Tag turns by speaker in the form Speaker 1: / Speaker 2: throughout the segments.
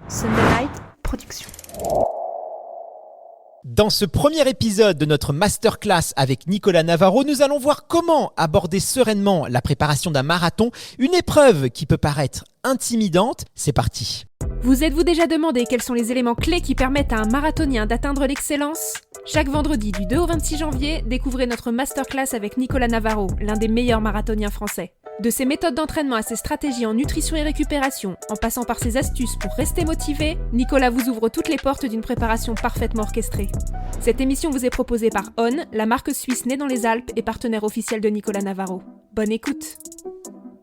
Speaker 1: Sunday Production.
Speaker 2: Dans ce premier épisode de notre masterclass avec Nicolas Navarro, nous allons voir comment aborder sereinement la préparation d'un marathon, une épreuve qui peut paraître intimidante. C'est parti.
Speaker 1: Vous êtes-vous déjà demandé quels sont les éléments clés qui permettent à un marathonien d'atteindre l'excellence ? Chaque vendredi du 2 au 26 janvier, découvrez notre masterclass avec Nicolas Navarro, l'un des meilleurs marathoniens français. De ses méthodes d'entraînement à ses stratégies en nutrition et récupération, en passant par ses astuces pour rester motivé, Nicolas vous ouvre toutes les portes d'une préparation parfaitement orchestrée. Cette émission vous est proposée par On, la marque suisse née dans les Alpes et partenaire officiel de Nicolas Navarro. Bonne écoute.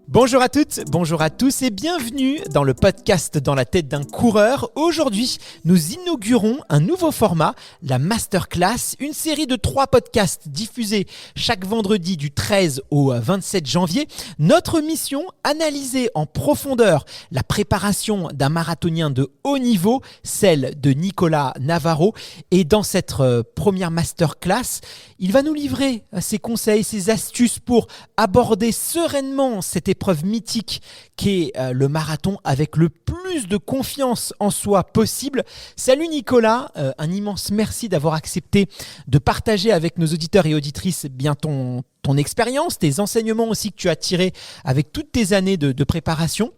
Speaker 2: Bonjour à toutes, bonjour à tous et bienvenue dans le podcast Dans la tête d'un coureur. Aujourd'hui, nous inaugurons un nouveau format, la Masterclass, une série de 3 podcasts diffusés chaque vendredi du 13 au 27 janvier. Notre mission, analyser en profondeur la préparation d'un marathonien de haut niveau, celle de Nicolas Navarro. Et dans cette première Masterclass, il va nous livrer ses conseils, ses astuces pour aborder sereinement cette épreuve mythique qu'est le marathon avec le plus de confiance en soi possible. Salut Nicolas, un immense merci d'avoir accepté de partager avec nos auditeurs et auditrices bien ton expérience, tes enseignements aussi que tu as tirés avec toutes tes années de préparation.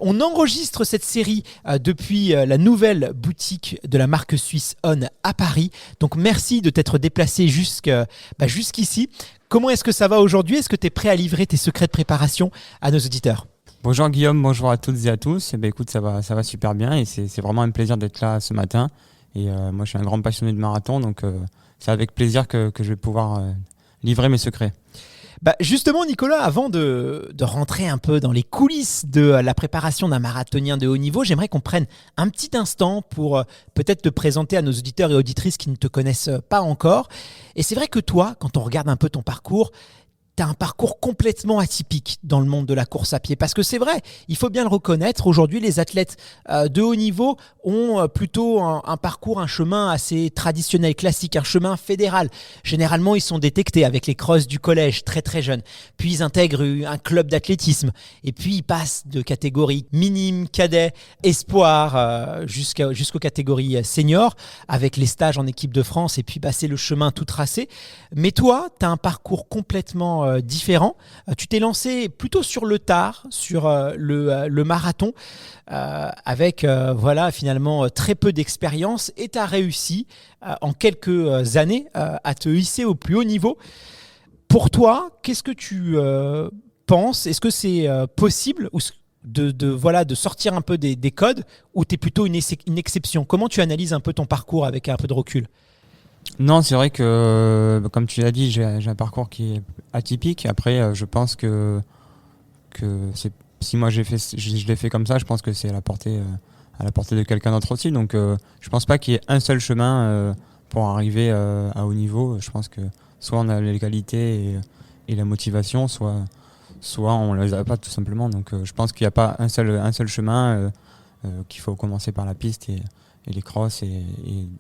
Speaker 2: On enregistre cette série depuis la nouvelle boutique de la marque suisse On à Paris. Donc merci de t'être déplacé jusqu'ici. Comment est-ce que ça va aujourd'hui ? Est-ce que tu es prêt à livrer tes secrets de préparation à nos auditeurs ?
Speaker 3: Bonjour Guillaume, bonjour à toutes et à tous. Écoute, ça va super bien et c'est vraiment un plaisir d'être là ce matin. Et moi, je suis un grand passionné de marathon, donc c'est avec plaisir que je vais pouvoir livrer mes secrets.
Speaker 2: Justement Nicolas, avant de rentrer un peu dans les coulisses de la préparation d'un marathonien de haut niveau, j'aimerais qu'on prenne un petit instant pour peut-être te présenter à nos auditeurs et auditrices qui ne te connaissent pas encore. Et c'est vrai que toi, quand on regarde un peu ton parcours, tu as un parcours complètement atypique dans le monde de la course à pied. Parce que c'est vrai, il faut bien le reconnaître, aujourd'hui les athlètes de haut niveau ont plutôt un parcours, un chemin assez traditionnel, classique, un chemin fédéral. Généralement, ils sont détectés avec les crosses du collège, très très jeunes. Puis ils intègrent un club d'athlétisme. Et puis ils passent de catégories minime, cadet, espoir, jusqu'aux catégories seniors, avec les stages en équipe de France. Et puis c'est le chemin tout tracé. Mais toi, tu as un parcours complètement différent. Tu t'es lancé plutôt sur le tard, sur le marathon, avec finalement très peu d'expérience, et tu as réussi en quelques années à te hisser au plus haut niveau. Pour toi, qu'est-ce que tu penses ? Est-ce que c'est possible de sortir un peu des codes, ou tu es plutôt une exception ? Comment tu analyses un peu ton parcours avec un peu de recul ?
Speaker 3: Non, c'est vrai que, comme tu l'as dit, j'ai un parcours qui est atypique. Après, je pense que si moi je l'ai fait comme ça, je pense que c'est à la portée de quelqu'un d'autre aussi. Donc, je pense pas qu'il y ait un seul chemin pour arriver à haut niveau. Je pense que soit on a les qualités et la motivation, soit on les a pas tout simplement. Donc, je pense qu'il n'y a pas un seul chemin, qu'il faut commencer par la piste et les crosses et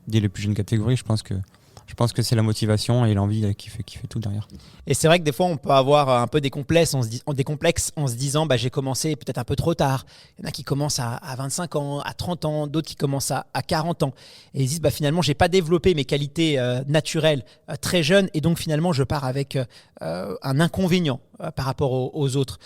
Speaker 3: dès les plus jeunes catégories. Je pense que c'est la motivation et l'envie qui fait tout derrière.
Speaker 2: Et c'est vrai que des fois on peut avoir un peu des complexes en se disant j'ai commencé peut-être un peu trop tard. Il y en a qui commencent à 25 ans, à 30 ans, d'autres qui commencent à 40 ans. Et ils disent finalement j'ai pas développé mes qualités naturelles très jeune, et donc finalement je pars avec un inconvénient par rapport aux autres.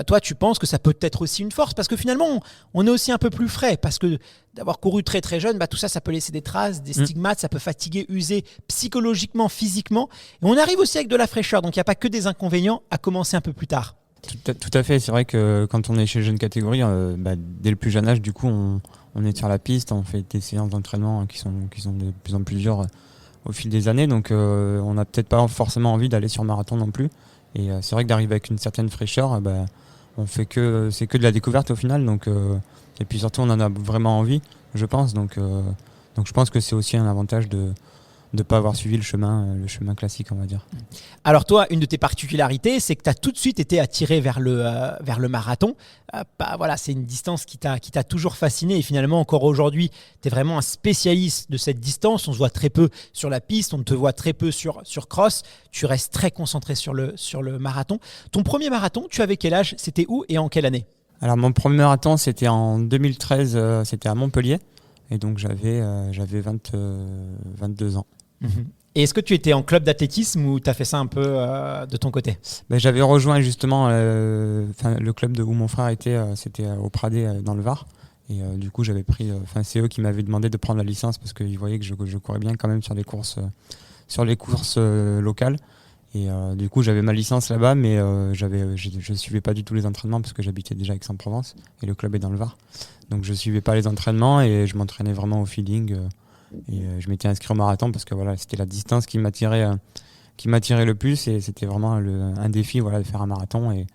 Speaker 2: Toi, tu penses que ça peut être aussi une force, parce que finalement on est aussi un peu plus frais, parce que d'avoir couru très très jeune, tout ça, ça peut laisser des traces, des stigmates, ça peut fatiguer, user psychologiquement, physiquement. Et on arrive aussi avec de la fraîcheur, donc il n'y a pas que des inconvénients à commencer un peu plus tard.
Speaker 3: Tout à fait, c'est vrai que quand on est chez les jeunes catégories, dès le plus jeune âge, du coup, on est sur la piste, on fait des séances d'entraînement qui sont de plus en plus dures au fil des années, donc on n'a peut-être pas forcément envie d'aller sur marathon non plus. Et c'est vrai que d'arriver avec une certaine fraîcheur, c'est que de la découverte au final, donc et puis surtout on en a vraiment envie, je pense, donc je pense que c'est aussi un avantage de ne pas avoir suivi le chemin classique, on va dire.
Speaker 2: Alors toi, une de tes particularités, c'est que tu as tout de suite été attiré vers le marathon. C'est une distance qui t'a toujours fasciné, et finalement encore aujourd'hui, tu es vraiment un spécialiste de cette distance. On se voit très peu sur la piste, on te voit très peu sur cross. Tu restes très concentré sur le marathon. Ton premier marathon, tu avais quel âge ? C'était où et en quelle année ?
Speaker 3: Alors mon premier marathon c'était en 2013, c'était à Montpellier et donc j'avais 22 ans.
Speaker 2: Et est-ce que tu étais en club d'athlétisme ou tu as fait ça un peu de ton côté?
Speaker 3: J'avais rejoint justement le club où mon frère était, c'était au Pradé dans le Var. Et du coup, j'avais pris. C'est eux qui m'avaient demandé de prendre la licence parce qu'ils voyaient que je courais bien quand même sur les courses locales. Et du coup, j'avais ma licence là-bas, mais je suivais pas du tout les entraînements parce que j'habitais déjà à Aix-en-Provence et le club est dans le Var. Donc, je suivais pas les entraînements et je m'entraînais vraiment au feeling. Et je m'étais inscrit au marathon parce que voilà, c'était la distance qui m'attirait le plus et c'était vraiment un défi de faire un marathon et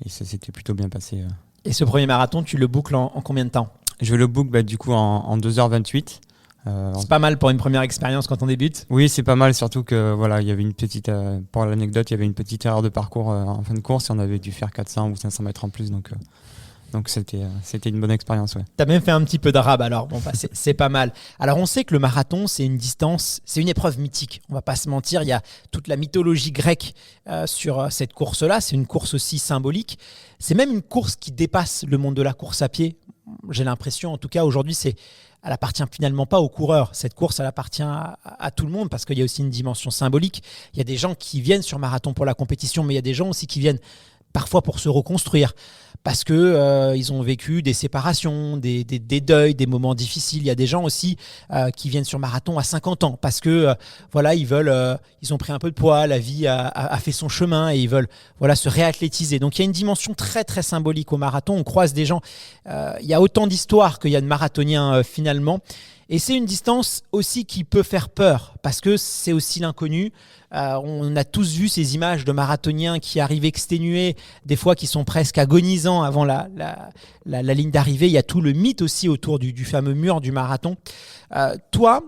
Speaker 3: ça s'était plutôt bien passé.
Speaker 2: Et ce premier marathon, tu le boucles en combien de temps?
Speaker 3: Je le boucle du coup en 2h28.
Speaker 2: C'est pas mal pour une première expérience quand on débute.
Speaker 3: Oui, c'est pas mal, surtout que il y avait une petite, pour l'anecdote, il y avait une petite erreur de parcours en fin de course et on avait dû faire 400 ou 500 mètres en plus, donc c'était une bonne expérience. Ouais.
Speaker 2: Tu as même fait un petit peu de rab, alors c'est pas mal. Alors on sait que le marathon, c'est une distance, c'est une épreuve mythique, on va pas se mentir, il y a toute la mythologie grecque sur cette course-là, c'est une course aussi symbolique, c'est même une course qui dépasse le monde de la course à pied, j'ai l'impression, en tout cas aujourd'hui, elle appartient finalement pas aux coureurs. Cette course, elle appartient à tout le monde parce qu'il y a aussi une dimension symbolique. Il y a des gens qui viennent sur marathon pour la compétition, mais il y a des gens aussi qui viennent parfois pour se reconstruire parce que ils ont vécu des séparations, des deuils, des moments difficiles. Il y a des gens aussi qui viennent sur marathon à 50 ans parce que ils ont pris un peu de poids, la vie a fait son chemin et ils veulent se réathlétiser. Donc il y a une dimension très très symbolique au marathon. On croise des gens. Il y a autant d'histoires qu'il y a de marathoniens finalement. Et c'est une distance aussi qui peut faire peur parce que c'est aussi l'inconnu. On a tous vu ces images de marathoniens qui arrivent exténués, des fois qui sont presque agonisants avant la ligne d'arrivée. Il y a tout le mythe aussi autour du fameux mur du marathon. Toi,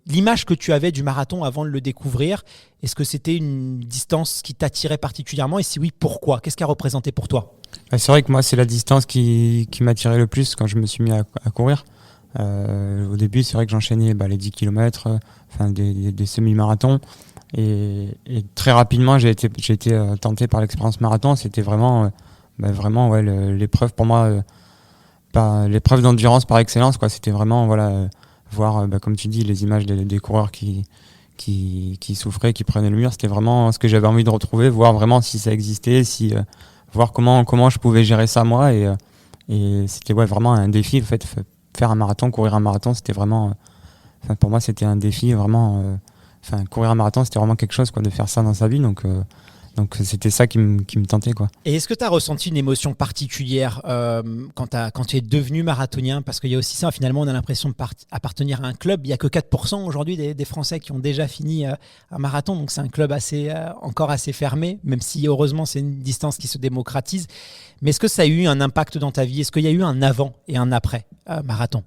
Speaker 2: l'image que tu avais du marathon avant de le découvrir, est-ce que c'était une distance qui t'attirait particulièrement? Et si oui, pourquoi? Qu'est-ce qu'elle représentait pour toi?
Speaker 3: C'est vrai que moi, c'est la distance qui m'attirait le plus quand je me suis mis à courir. Au début, c'est vrai que j'enchaînais les 10 km, des semi-marathons. Et très rapidement, j'ai été tenté par l'expérience marathon. C'était vraiment l'épreuve pour moi, l'épreuve d'endurance par excellence, quoi. C'était vraiment voir, comme tu dis, les images des coureurs qui souffraient, qui prenaient le mur. C'était vraiment ce que j'avais envie de retrouver, voir vraiment si ça existait, voir comment je pouvais gérer ça moi. Et c'était vraiment un défi. En fait, faire un marathon, courir un marathon, c'était vraiment, pour moi, c'était un défi vraiment. Courir un marathon, c'était vraiment quelque chose, de faire ça dans sa vie. Donc c'était ça qui me tentait, quoi.
Speaker 2: Et est-ce que tu as ressenti une émotion particulière quand tu es devenu marathonien? Parce qu'il y a aussi ça, finalement, on a l'impression d'appartenir à un club. Il n'y a que 4% aujourd'hui des Français qui ont déjà fini un marathon. Donc c'est un club encore assez fermé, même si heureusement c'est une distance qui se démocratise. Mais est-ce que ça a eu un impact dans ta vie? Est-ce qu'il y a eu un avant et un après marathon?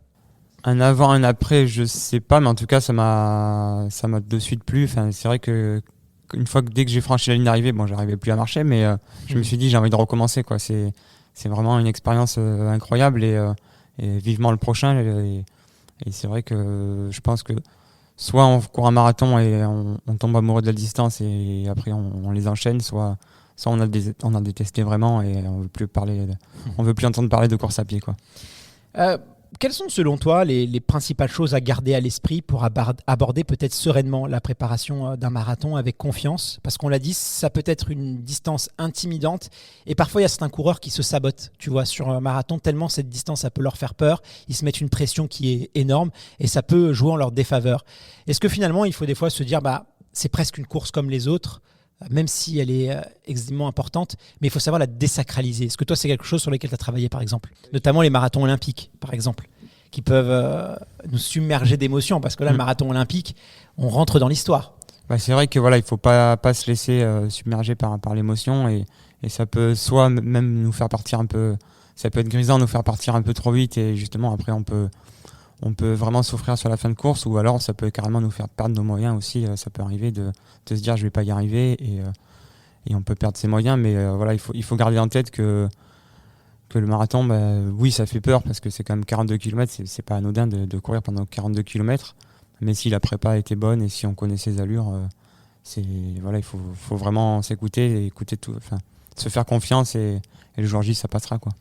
Speaker 3: Un avant, un après, je sais pas, mais en tout cas, ça m'a de suite plu. C'est vrai que dès que j'ai franchi la ligne d'arrivée, j'arrivais plus à marcher, mais je me suis dit, j'ai envie de recommencer, quoi. C'est vraiment une expérience incroyable et vivement le prochain. Et c'est vrai que je pense que soit on court un marathon et on tombe amoureux de la distance et après on les enchaîne, soit on a détesté vraiment et on veut plus entendre parler de course à pied, quoi.
Speaker 2: Quelles sont selon toi les principales choses à garder à l'esprit pour aborder peut-être sereinement la préparation d'un marathon avec confiance? Parce qu'on l'a dit, ça peut être une distance intimidante et parfois il y a certains coureurs qui se sabotent, tu vois, sur un marathon, tellement cette distance ça peut leur faire peur, ils se mettent une pression qui est énorme et ça peut jouer en leur défaveur. Est-ce que finalement il faut des fois se dire c'est presque une course comme les autres, même si elle est extrêmement importante, mais il faut savoir la désacraliser. Est-ce que toi, c'est quelque chose sur lequel tu as travaillé, par exemple? Notamment les marathons olympiques, par exemple, qui peuvent nous submerger d'émotions, parce que là, le marathon olympique, on rentre dans l'histoire.
Speaker 3: C'est vrai que il faut pas se laisser submerger par l'émotion, et ça peut soit même nous faire partir un peu, ça peut être grisant, nous faire partir un peu trop vite, et justement, après, on peut vraiment souffrir sur la fin de course, ou alors ça peut carrément nous faire perdre nos moyens aussi. Ça peut arriver de se dire je vais pas y arriver et on peut perdre ses moyens, mais il faut garder en tête que le marathon, oui, ça fait peur parce que c'est quand même 42 km, c'est pas anodin de courir pendant 42 km, mais si la prépa était bonne et si on connaît ses allures, il faut vraiment s'écouter et écouter tout, se faire confiance et le jour J, ça passera, quoi.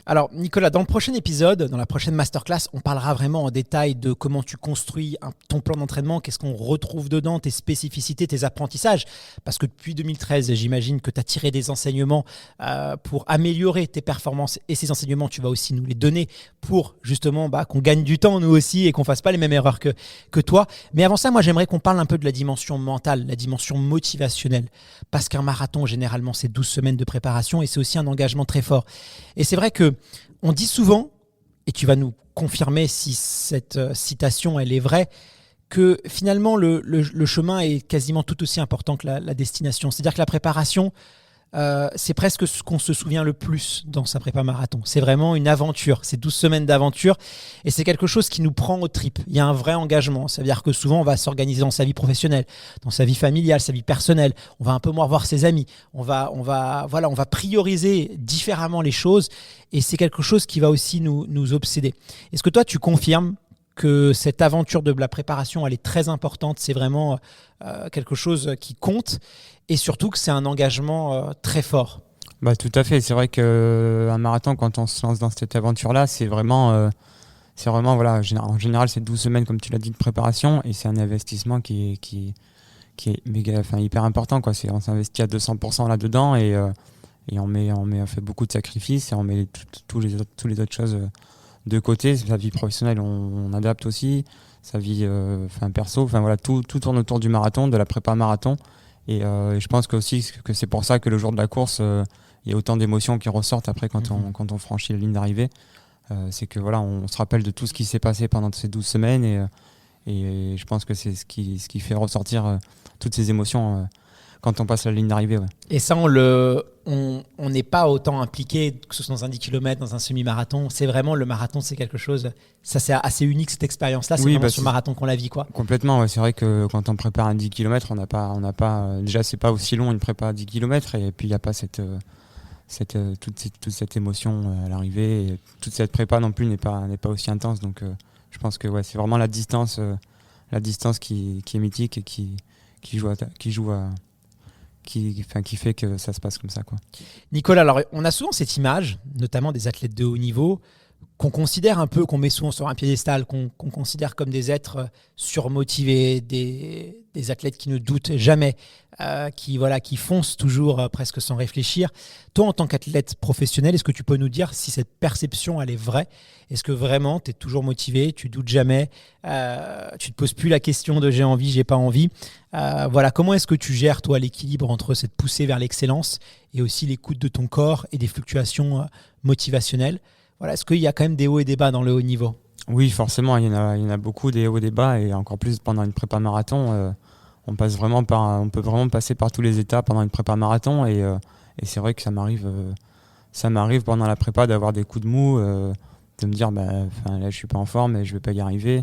Speaker 2: Alors Nicolas, dans le prochain épisode, dans la prochaine masterclass, on parlera vraiment en détail de comment tu construis ton plan d'entraînement, qu'est-ce qu'on retrouve dedans, tes spécificités, tes apprentissages. Parce que depuis 2013, j'imagine que tu as tiré des enseignements pour améliorer tes performances. Et ces enseignements, tu vas aussi nous les donner pour justement qu'on gagne du temps nous aussi et qu'on ne fasse pas les mêmes erreurs que toi. Mais avant ça, moi j'aimerais qu'on parle un peu de la dimension mentale, la dimension motivationnelle. Parce qu'un marathon, généralement, c'est 12 semaines de préparation et c'est aussi un engagement très fort. Et c'est vrai que on dit souvent, et tu vas nous confirmer si cette citation elle est vraie, que finalement le chemin est quasiment tout aussi important que la destination. C'est-à-dire que la préparation, c'est presque ce qu'on se souvient le plus dans sa prépa marathon. C'est vraiment une aventure, c'est 12 semaines d'aventure et c'est quelque chose qui nous prend aux tripes. Il y a un vrai engagement, ça veut dire que souvent on va s'organiser dans sa vie professionnelle, dans sa vie familiale, sa vie personnelle, on va un peu moins voir ses amis, on va prioriser différemment les choses et c'est quelque chose qui va aussi nous obséder. Est-ce que toi tu confirmes que cette aventure de la préparation elle est très importante, c'est vraiment quelque chose qui compte et surtout que c'est un engagement très fort.
Speaker 3: Tout à fait, c'est vrai qu'un marathon, quand on se lance dans cette aventure-là, c'est vraiment voilà, en général c'est 12 semaines comme tu l'as dit de préparation et c'est un investissement qui est méga, hyper important, quoi. On s'investit à 200% là-dedans et on fait beaucoup de sacrifices et on met toutes les autres choses de côté. Sa vie professionnelle on adapte aussi, sa vie perso, voilà, tout tourne autour du marathon, de la prépa marathon et je pense que c'est pour ça que le jour de la course il y a autant d'émotions qui ressortent après quand on franchit la ligne d'arrivée. C'est que voilà, on se rappelle de tout ce qui s'est passé pendant ces 12 semaines et je pense que c'est ce qui fait ressortir toutes ces émotions quand on passe la ligne d'arrivée. Ouais.
Speaker 2: Et ça, on n'est pas autant impliqué, que ce soit dans un 10 km, dans un semi-marathon. C'est vraiment le marathon, c'est quelque chose, ça c'est assez unique cette expérience-là. C'est vraiment sur le marathon qu'on la vit, quoi.
Speaker 3: Complètement, ouais. C'est vrai que quand on prépare un 10 km, on n'a pas déjà c'est pas aussi long une prépa à 10 km et puis il n'y a pas toute cette émotion à l'arrivée et toute cette prépa non plus n'est pas aussi intense. Donc je pense que c'est vraiment la distance qui est mythique et qui fait que ça se passe comme ça, quoi.
Speaker 2: Nicolas, alors on a souvent cette image, notamment des athlètes de haut niveau, qu'on considère un peu, qu'on met souvent sur un piédestal, qu'on considère comme des êtres surmotivés, des athlètes qui ne doutent jamais, qui foncent toujours presque sans réfléchir. Toi, en tant qu'athlète professionnel, est-ce que tu peux nous dire si cette perception, elle est vraie ? Est-ce que vraiment, tu es toujours motivé, tu doutes jamais, tu te poses plus la question de j'ai envie, j'ai pas envie. Comment est-ce que tu gères, toi, l'équilibre entre cette poussée vers l'excellence et aussi l'écoute de ton corps et des fluctuations motivationnelles ? Voilà, est-ce qu'il y a quand même des hauts et des bas dans le haut niveau ?
Speaker 3: Oui, forcément, il y en a beaucoup des hauts et des bas et encore plus pendant une prépa marathon. On peut vraiment passer par tous les états pendant une prépa marathon et c'est vrai que ça m'arrive pendant la prépa d'avoir des coups de mou, de me dire là je suis pas en forme et je vais pas y arriver,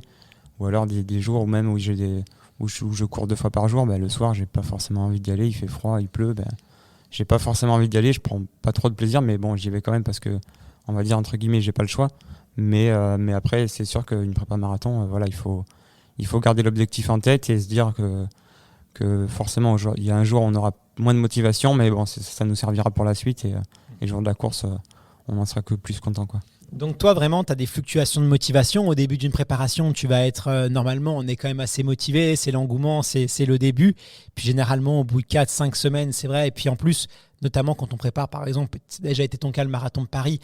Speaker 3: ou alors des jours où même où je cours 2 fois par jour, le soir j'ai pas forcément envie d'y aller, il fait froid, il pleut, j'ai pas forcément envie d'y aller, je prends pas trop de plaisir, mais bon j'y vais quand même parce que on va dire entre guillemets j'ai pas le choix, mais après c'est sûr qu'une prépa marathon, il faut garder l'objectif en tête et se dire que forcément il y a un jour où on aura moins de motivation, mais bon ça nous servira pour la suite et le jour de la course on en sera que plus content, quoi.
Speaker 2: Donc toi vraiment tu as des fluctuations de motivation au début d'une préparation, tu vas être normalement on est quand même assez motivé, c'est l'engouement, c'est le début, puis généralement au bout de 4-5 semaines c'est vrai, et puis en plus notamment quand on prépare par exemple, c'est déjà été ton cas le marathon de Paris,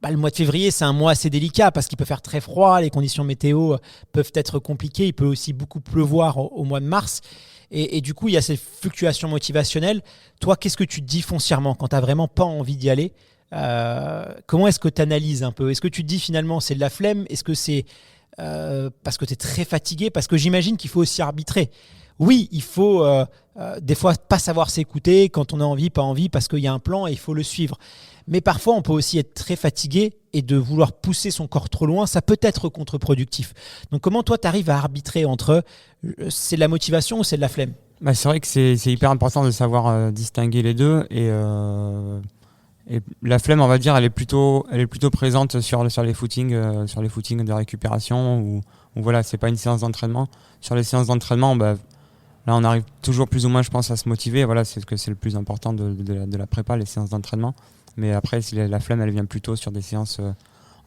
Speaker 2: le mois de février, c'est un mois assez délicat parce qu'il peut faire très froid, les conditions météo peuvent être compliquées, il peut aussi beaucoup pleuvoir au mois de mars. Et du coup, il y a ces fluctuations motivationnelles. Toi, qu'est-ce que tu te dis foncièrement quand tu n'as vraiment pas envie d'y aller ? Comment est-ce que tu analyses un peu ? Est-ce que tu te dis finalement c'est de la flemme ? Est-ce que c'est parce que tu es très fatigué ? Parce que j'imagine qu'il faut aussi arbitrer. Oui, il faut des fois pas savoir s'écouter quand on a envie, pas envie, parce qu'il y a un plan et il faut le suivre. Mais parfois, on peut aussi être très fatigué et de vouloir pousser son corps trop loin, ça peut être contre-productif. Donc comment toi, tu arrives à arbitrer entre c'est de la motivation ou c'est de la flemme ?
Speaker 3: C'est vrai que c'est hyper important de savoir distinguer les deux et la flemme, on va dire, elle est plutôt présente sur les footings de récupération ou voilà, c'est pas une séance d'entraînement. Sur les séances d'entraînement, Là, on arrive toujours plus ou moins, je pense, à se motiver. Voilà, c'est le plus important de la prépa, les séances d'entraînement. Mais après, si la flemme, elle vient plutôt sur des séances,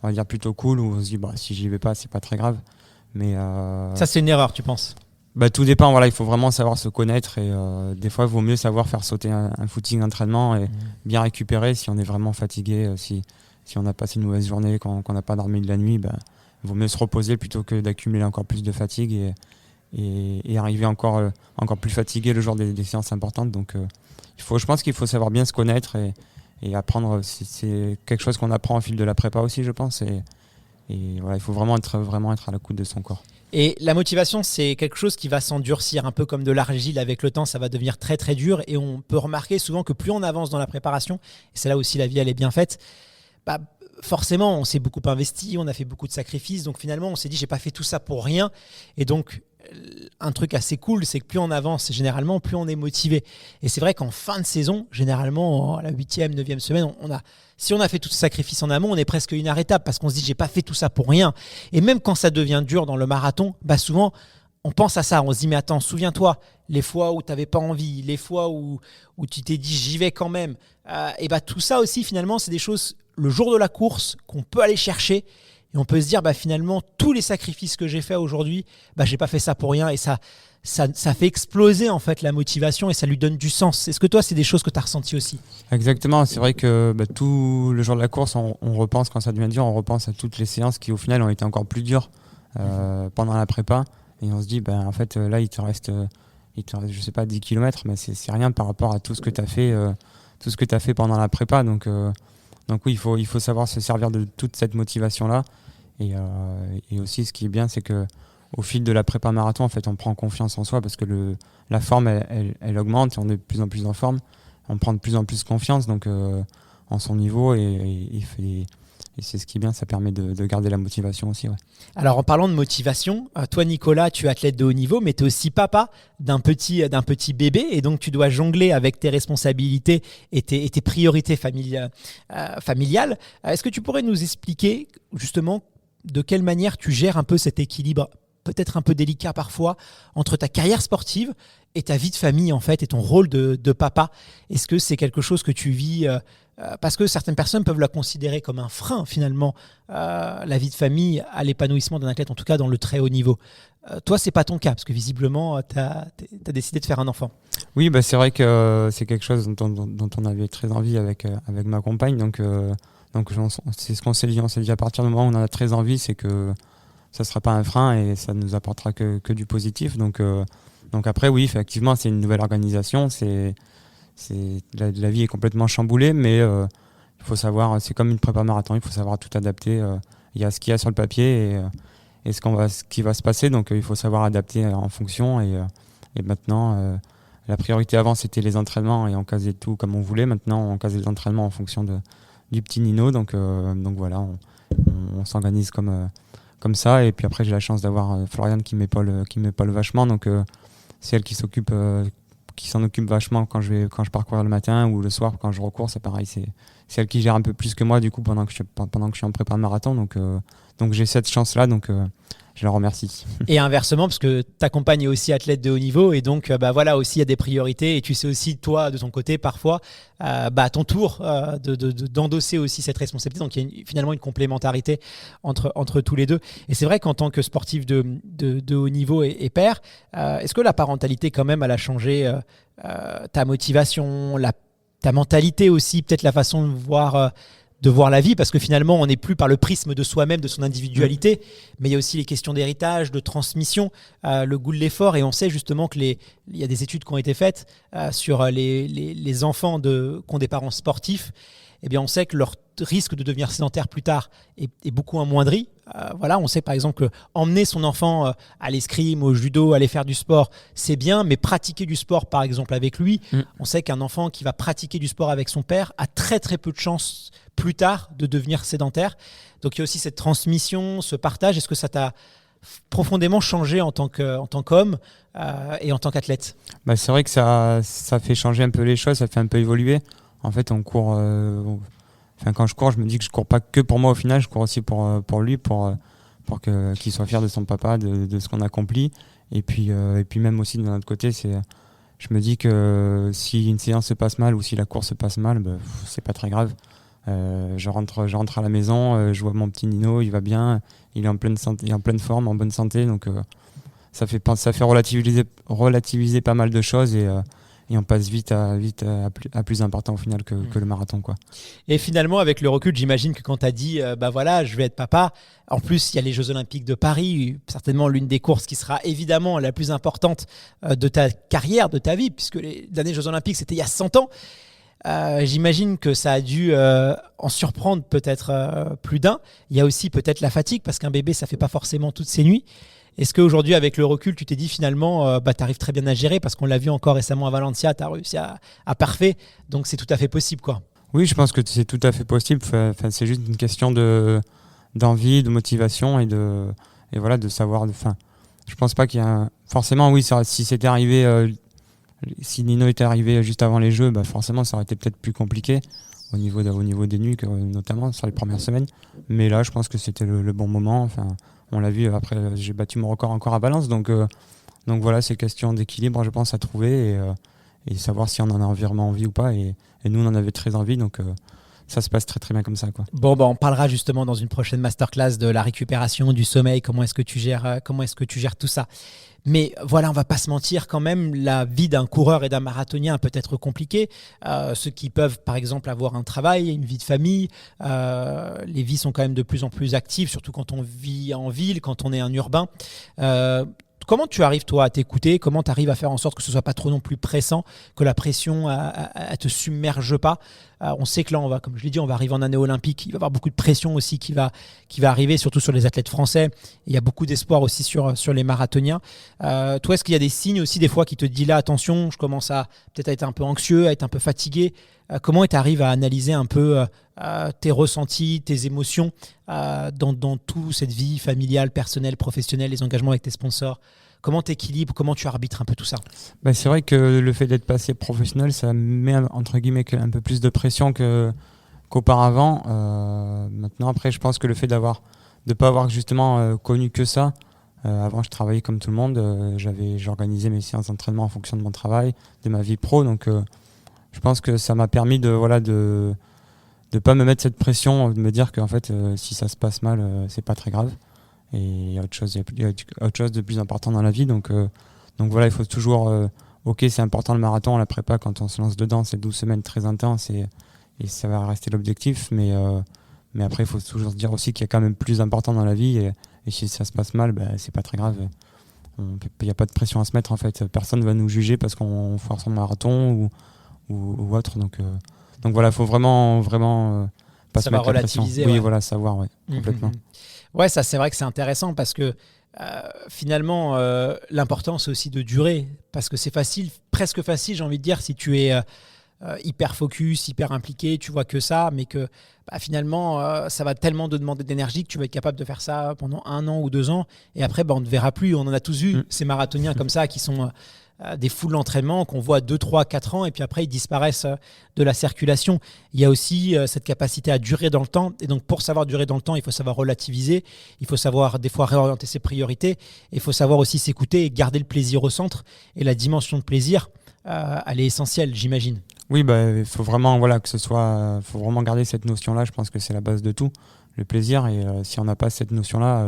Speaker 3: on va dire, plutôt cool, où on se dit, si j'y vais pas, c'est pas très grave. Mais
Speaker 2: ça, c'est une erreur, tu penses?
Speaker 3: Tout dépend. Voilà, il faut vraiment savoir se connaître. Et des fois, il vaut mieux savoir faire sauter un footing d'entraînement et bien récupérer si on est vraiment fatigué, si on a passé une mauvaise journée, qu'on n'a pas dormi de la nuit. Il vaut mieux se reposer plutôt que d'accumuler encore plus de fatigue et arriver encore plus fatigué le jour des séances importantes. Donc, je pense qu'il faut savoir bien se connaître et apprendre. C'est quelque chose qu'on apprend au fil de la prépa aussi, je pense. Et voilà, il faut vraiment être à l'écoute de son corps.
Speaker 2: Et la motivation, c'est quelque chose qui va s'endurcir, un peu comme de l'argile avec le temps, ça va devenir très très dur. Et on peut remarquer souvent que plus on avance dans la préparation, et c'est là aussi la vie elle est bien faite, forcément on s'est beaucoup investi, on a fait beaucoup de sacrifices, donc finalement on s'est dit j'ai pas fait tout ça pour rien. Et donc un truc assez cool, c'est que plus on avance, généralement, plus on est motivé. Et c'est vrai qu'en fin de saison, généralement, à la 8e, 9e semaine, si on a fait tout ce sacrifice en amont, on est presque inarrêtable parce qu'on se dit j'ai pas fait tout ça pour rien. Et même quand ça devient dur dans le marathon, souvent, on pense à ça. On se dit mais attends, souviens-toi, les fois où tu n'avais pas envie, les fois où tu t'es dit j'y vais quand même. Tout ça aussi, finalement, c'est des choses, le jour de la course, qu'on peut aller chercher. Et on peut se dire, finalement, tous les sacrifices que j'ai faits aujourd'hui, j'ai pas fait ça pour rien. Et ça fait exploser en fait la motivation et ça lui donne du sens. Est-ce que toi, c'est des choses que tu as ressenties aussi?
Speaker 3: Exactement. C'est vrai que tout le jour de la course, on repense, quand ça devient dur, on repense à toutes les séances qui, au final, ont été encore plus dures pendant la prépa. Et on se dit, en fait, là, il te reste, je sais pas, 10 km, mais c'est rien par rapport à tout ce que tu as fait, pendant la prépa. Donc oui, il faut savoir se servir de toute cette motivation-là. Et aussi, ce qui est bien, c'est que au fil de la prépa marathon, en fait, on prend confiance en soi parce que la forme, elle augmente et on est de plus en plus en forme. On prend de plus en plus confiance en son niveau et c'est ce qui est bien, ça permet de garder la motivation aussi. Ouais.
Speaker 2: Alors en parlant de motivation, toi Nicolas, tu es athlète de haut niveau, mais tu es aussi papa d'un petit bébé et donc tu dois jongler avec tes responsabilités et tes priorités familiales. Est-ce que tu pourrais nous expliquer justement de quelle manière tu gères un peu cet équilibre, peut-être un peu délicat parfois, entre ta carrière sportive et ta vie de famille en fait et ton rôle de papa? Est-ce que c'est quelque chose que tu vis parce que certaines personnes peuvent la considérer comme un frein finalement, la vie de famille à l'épanouissement d'un athlète, en tout cas dans le très haut niveau. Toi, c'est pas ton cas parce que visiblement, tu as décidé de faire un enfant.
Speaker 3: Oui, c'est vrai que c'est quelque chose dont on avait très envie avec ma compagne. Donc c'est ce qu'on s'est dit. On s'est dit à partir du moment où on en a très envie, c'est que ça ne sera pas un frein et ça ne nous apportera que du positif. Donc après, oui, effectivement, c'est une nouvelle organisation. La vie est complètement chamboulée, mais il faut savoir, c'est comme une prépa marathon, il faut savoir tout adapter. Il y a ce qu'il y a sur le papier et ce qui va se passer, donc il faut savoir adapter en fonction. Et maintenant, la priorité avant, c'était les entraînements et on casait tout comme on voulait. Maintenant, on case les entraînements en fonction du petit Nino. Donc voilà, on s'organise comme ça. Et puis après, j'ai la chance d'avoir Floriane qui m'épaule vachement. Donc c'est elle qui s'en occupe vachement quand je parcours le matin ou le soir quand je recours. C'est pareil, c'est elle qui gère un peu plus que moi du coup pendant que je suis en prépa de marathon. Donc j'ai cette chance-là. Donc je la remercie. Et
Speaker 2: inversement, parce que ta compagne est aussi athlète de haut niveau et donc voilà aussi il y a des priorités et tu sais aussi toi de ton côté parfois à ton tour d'endosser aussi cette responsabilité. Donc il y a finalement une complémentarité entre tous les deux. Et c'est vrai qu'en tant que sportif de haut niveau et père, est-ce que la parentalité quand même elle a changé ta motivation, ta mentalité aussi, peut-être la façon de voir la vie, parce que finalement on n'est plus par le prisme de soi-même, de son individualité, mais il y a aussi les questions d'héritage, de transmission, le goût de l'effort, et on sait justement il y a des études qui ont été faites sur les enfants qui ont des parents sportifs. Eh bien on sait que leur risque de devenir sédentaire plus tard est beaucoup amoindri. Voilà, on sait par exemple que emmener son enfant à l'escrime, au judo, aller faire du sport, c'est bien, mais pratiquer du sport par exemple avec lui, on sait qu'un enfant qui va pratiquer du sport avec son père a très très peu de chances plus tard de devenir sédentaire. Donc il y a aussi cette transmission, ce partage. Est-ce que ça t'a profondément changé en tant qu'homme et en tant qu'athlète?
Speaker 3: C'est vrai que ça fait changer un peu les choses, ça fait un peu évoluer. En fait, on court. Quand je cours, je me dis que je cours pas que pour moi au final, je cours aussi pour lui, pour qu'il soit fier de son papa, de ce qu'on accomplit. Et puis même aussi de notre côté, je me dis que si une séance se passe mal ou si la course se passe mal, c'est pas très grave. Je rentre à la maison, je vois mon petit Nino, il va bien, il est en pleine santé, il est en pleine forme, en bonne santé, donc ça fait relativiser pas mal de choses et on passe vite à plus important au final que le marathon, quoi.
Speaker 2: Et finalement, avec le recul, j'imagine que quand tu as dit voilà, je vais être papa, en plus il y a les Jeux Olympiques de Paris, certainement l'une des courses qui sera évidemment la plus importante de ta carrière, de ta vie, puisque les derniers Jeux Olympiques c'était il y a 100 ans. J'imagine que ça a dû en surprendre peut-être plus d'un. Il y a aussi peut-être la fatigue, parce qu'un bébé ça fait pas forcément toutes ses nuits. Est-ce qu'aujourd'hui, avec le recul, tu t'es dit finalement, tu arrives très bien à gérer, parce qu'on l'a vu encore récemment à Valencia, tu as réussi à parfait, donc c'est tout à fait possible, quoi.
Speaker 3: Oui, je pense que c'est tout à fait possible. Enfin, c'est juste une question d'envie, de motivation et voilà, de savoir. Je pense pas qu'il y a forcément, oui, si c'était arrivé, si Nino était arrivé juste avant les Jeux, forcément, ça aurait été peut-être plus compliqué au niveau des nuits, notamment sur les premières semaines. Mais là, je pense que c'était le bon moment. Enfin, on l'a vu, après j'ai battu mon record encore à Valence, donc voilà, c'est question d'équilibre, je pense, à trouver et savoir si on en a vraiment envie ou pas, et nous on en avait très envie, donc ça se passe très très bien comme ça, quoi.
Speaker 2: Bon, on parlera justement dans une prochaine masterclass de la récupération, du sommeil, comment est-ce que tu gères tout ça. Mais voilà, on va pas se mentir, quand même, la vie d'un coureur et d'un marathonien peut être compliquée. Ceux qui peuvent, par exemple, avoir un travail, une vie de famille, les vies sont quand même de plus en plus actives, surtout quand on vit en ville, quand on est un urbain. Comment tu arrives, toi, à t'écouter? Comment tu arrives à faire en sorte que ce soit pas trop non plus pressant, que la pression ne te submerge pas? On sait que là, comme je l'ai dit, on va arriver en année olympique. Il va y avoir beaucoup de pression aussi qui va arriver, surtout sur les athlètes français. Il y a beaucoup d'espoir aussi sur les marathoniens. Toi, est-ce qu'il y a des signes aussi des fois qui te disent là, attention, je commence peut-être à être un peu anxieux, à être un peu fatigué? Comment tu arrives à analyser un peu tes ressentis, tes émotions dans toute cette vie familiale, personnelle, professionnelle, les engagements avec tes sponsors? Comment tu équilibres, comment tu arbitres un peu tout ça?
Speaker 3: C'est vrai que le fait d'être passé professionnel, ça met entre guillemets un peu plus de pression qu'auparavant. Maintenant, après, je pense que le fait de pas avoir justement connu que ça, avant je travaillais comme tout le monde, j'organisais mes séances d'entraînement en fonction de mon travail, de ma vie pro, donc je pense que ça m'a permis de pas me mettre cette pression, de me dire qu'en fait si ça se passe mal, c'est pas très grave. Et il y a autre chose de plus important dans la vie, donc voilà, il faut toujours ok, c'est important le marathon, la prépa, quand on se lance dedans, c'est 12 semaines très intenses et ça va rester l'objectif, mais après il faut toujours se dire aussi qu'il y a quand même plus important dans la vie, et si ça se passe mal, c'est pas très grave. Il n'y a pas de pression à se mettre, en fait, personne va nous juger parce qu'on foire son marathon ou autre, donc voilà, il faut vraiment pas
Speaker 2: ça
Speaker 3: se mettre la pression.
Speaker 2: relativiser,
Speaker 3: Oui,
Speaker 2: ouais.
Speaker 3: voilà, savoir, ouais, complètement.
Speaker 2: Ouais, ça c'est vrai que c'est intéressant, parce que finalement l'important c'est aussi de durer, parce que c'est presque facile, j'ai envie de dire, si tu es hyper focus, hyper impliqué, tu vois que ça, mais que finalement ça va tellement te demander d'énergie que tu vas être capable de faire ça pendant 1 an ou 2 ans, et après on ne te verra plus. On en a tous vu ces marathoniens comme ça qui sont des foules d'entraînement qu'on voit 2, 3, 4 ans, et puis après ils disparaissent de la circulation. Il y a aussi cette capacité à durer dans le temps, et donc pour savoir durer dans le temps, il faut savoir relativiser, il faut savoir des fois réorienter ses priorités, et il faut savoir aussi s'écouter et garder le plaisir au centre, et la dimension de plaisir elle est essentielle, j'imagine.
Speaker 3: Oui, il faut vraiment faut vraiment garder cette notion-là. Je pense que c'est la base de tout, le plaisir, et si on n'a pas cette notion-là,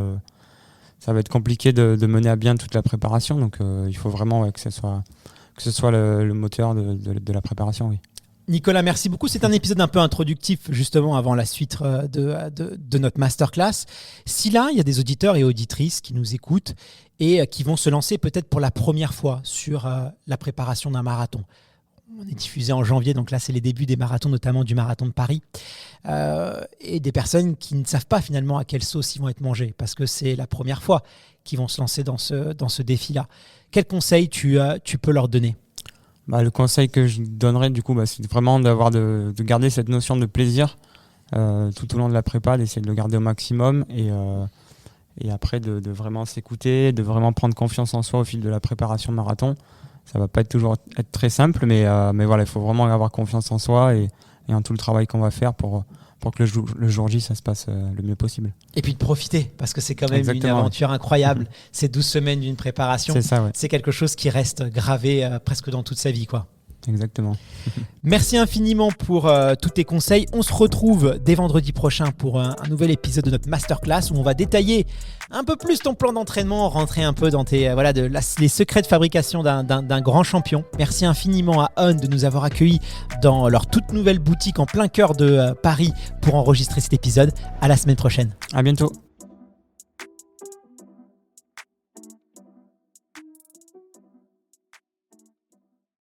Speaker 3: ça va être compliqué de mener à bien toute la préparation, donc il faut vraiment que ce soit le moteur de la préparation, oui.
Speaker 2: Nicolas, merci beaucoup. C'est un épisode un peu introductif justement avant la suite de notre masterclass. Si là, il y a des auditeurs et auditrices qui nous écoutent et qui vont se lancer peut-être pour la première fois sur la préparation d'un marathon. On est diffusé en janvier, donc là c'est les débuts des marathons, notamment du marathon de Paris. Et des personnes qui ne savent pas finalement à quelle sauce ils vont être mangés, parce que c'est la première fois qu'ils vont se lancer dans ce défi-là. Quel conseil tu peux leur donner?
Speaker 3: Le conseil que je donnerais du coup, c'est vraiment de garder cette notion de plaisir tout au long de la prépa, d'essayer de le garder au maximum, et après de vraiment s'écouter, de vraiment prendre confiance en soi au fil de la préparation marathon. Ça va pas toujours être très simple, mais voilà, il faut vraiment avoir confiance en soi et en tout le travail qu'on va faire pour que le jour J, ça se passe le mieux possible.
Speaker 2: Et puis de profiter, parce que c'est quand même
Speaker 3: Exactement,
Speaker 2: une aventure incroyable. Ces 12 semaines d'une préparation,
Speaker 3: C'est ça, ouais.
Speaker 2: c'est quelque chose qui reste gravé presque dans toute sa vie, quoi.
Speaker 3: Exactement.
Speaker 2: Merci infiniment pour tous tes conseils. On se retrouve dès vendredi prochain pour un nouvel épisode de notre masterclass où on va détailler un peu plus ton plan d'entraînement, rentrer un peu dans les secrets de fabrication d'un grand champion. Merci infiniment à On de nous avoir accueillis dans leur toute nouvelle boutique en plein cœur de Paris pour enregistrer cet épisode. À la semaine prochaine.
Speaker 3: À bientôt.